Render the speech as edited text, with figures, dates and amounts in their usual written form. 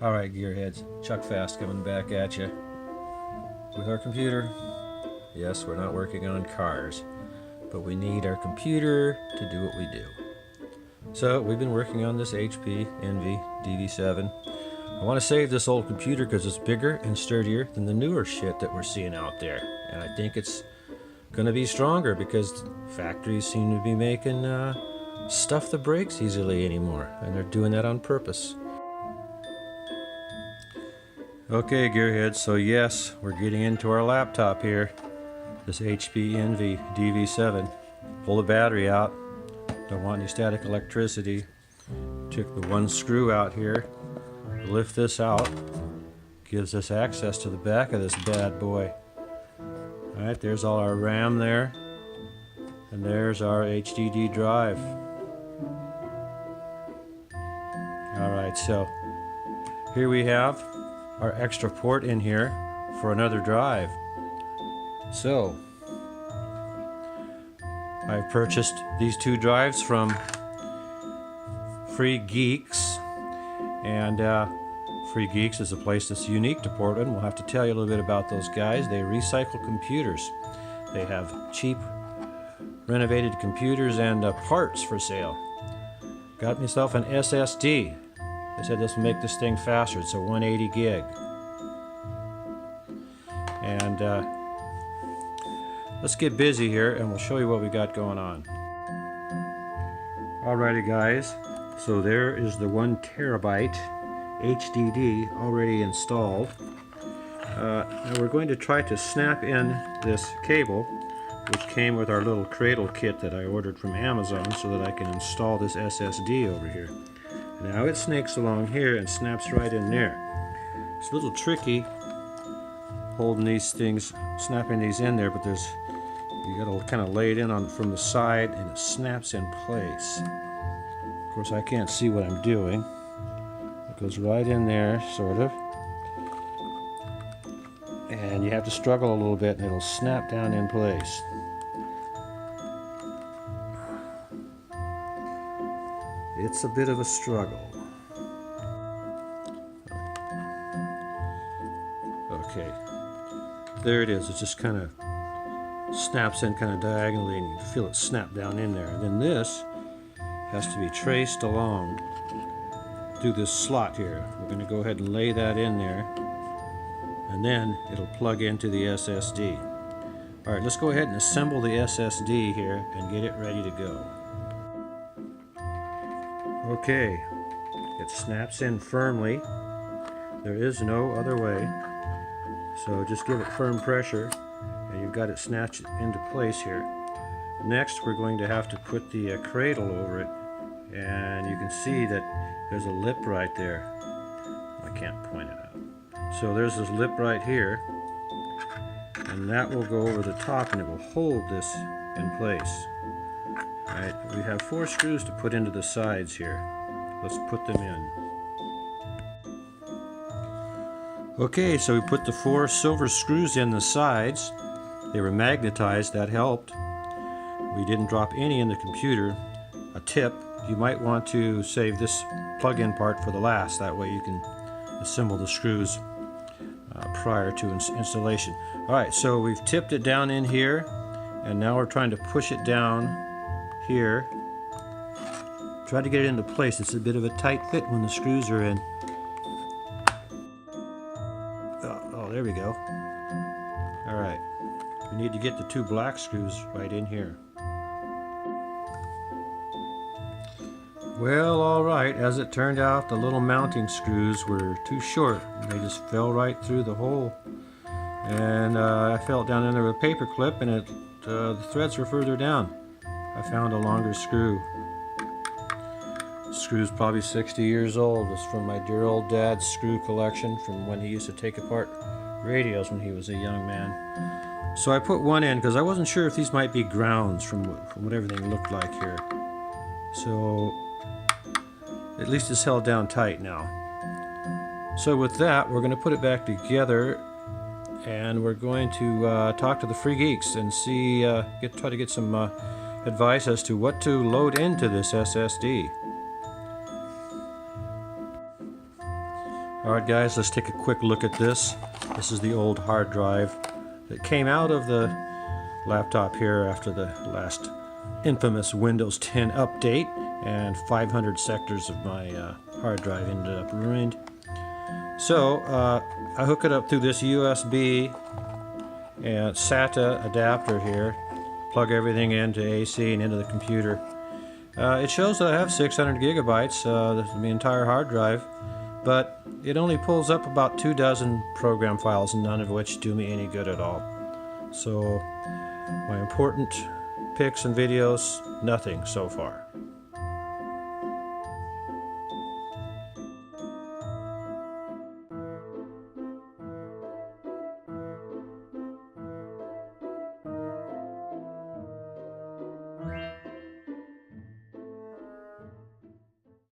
Alright, Gearheads, Chuck Fast coming back at you with our computer. Yes, we're not working on cars, but we need our computer to do what we do. So we've been working on this HP Envy DV7. I want to save this old computer because it's bigger and sturdier than the newer shit that we're seeing out there. And I think it's going to be stronger because factories seem to be making stuff that breaks easily anymore. And they're doing that on purpose. Okay, Gearheads, so yes, we're getting into our laptop here. This HP Envy DV7. Pull the battery out. Don't want any static electricity. Took the one screw out here. Lift this out. Gives us access to the back of this bad boy. Alright, there's all our RAM there. And there's our HDD drive. Alright, so here we have our extra port in here for another drive. So I've purchased these two drives from Free Geeks, and Free Geeks is a place that's unique to Portland. We'll have to tell you a little bit about those guys. They recycle computers. They have cheap renovated computers and parts for sale. Got myself an SSD. They said this will make this thing faster. It's a 180 gig. And let's get busy here and we'll show you what we got going on. Alrighty guys, so there is the 1 terabyte HDD already installed. Now we're going to try to snap in this cable, which came with our little cradle kit that I ordered from Amazon, so that I can install this SSD over here. Now it snakes along here and snaps right in there. It's a little tricky holding these things, snapping these in there, but you gotta kind of lay it in from the side and it snaps in place. Of course I can't see what I'm doing. It goes right in there, sort of. And you have to struggle a little bit and it'll snap down in place. It's a bit of a struggle. Okay, there it is. It just kind of snaps in kind of diagonally and you feel it snap down in there. And then this has to be traced along through this slot here. We're going to go ahead and lay that in there, and then it'll plug into the SSD. Alright, let's go ahead and assemble the SSD here and get it ready to go. Okay, it snaps in firmly. There is no other way. So just give it firm pressure and you've got it snatched into place here. Next we're going to have to put the cradle over it, and you can see that there's a lip right there. I can't point it out. So there's this lip right here, and that will go over the top and it will hold this in place. Alright, we have 4 screws to put into the sides here. Let's put them in. Okay, so we put the 4 silver screws in the sides. They were magnetized, that helped. We didn't drop any in the computer. A tip, you might want to save this plug-in part for the last. That way you can assemble the screws prior to installation. Alright, so we've tipped it down in here, and now we're trying to push it down here. Try to get it into place. It's a bit of a tight fit when the screws are in. Oh, there we go. Alright, we need to get the 2 black screws right in here. Well, alright, as it turned out, the little mounting screws were too short. They just fell right through the hole. And I felt down in there with a paper clip, and the threads were further down. I found a longer screw. The screw's probably 60 years old. It's from my dear old dad's screw collection from when he used to take apart radios when he was a young man. So I put one in because I wasn't sure if these might be grounds from what everything looked like here. So at least it's held down tight now. So with that, we're going to put it back together, and we're going to talk to the Free Geeks and see, try to get some advice as to what to load into this SSD. Alright guys, let's take a quick look at this. This is the old hard drive that came out of the laptop here after the last infamous Windows 10 update, and 500 sectors of my hard drive ended up ruined. So I hook it up through this USB and SATA adapter here, plug everything into AC and into the computer. It shows that I have 600 gigabytes, the entire hard drive, but it only pulls up about 24 program files, none of which do me any good at all. So my important pics and videos, nothing so far.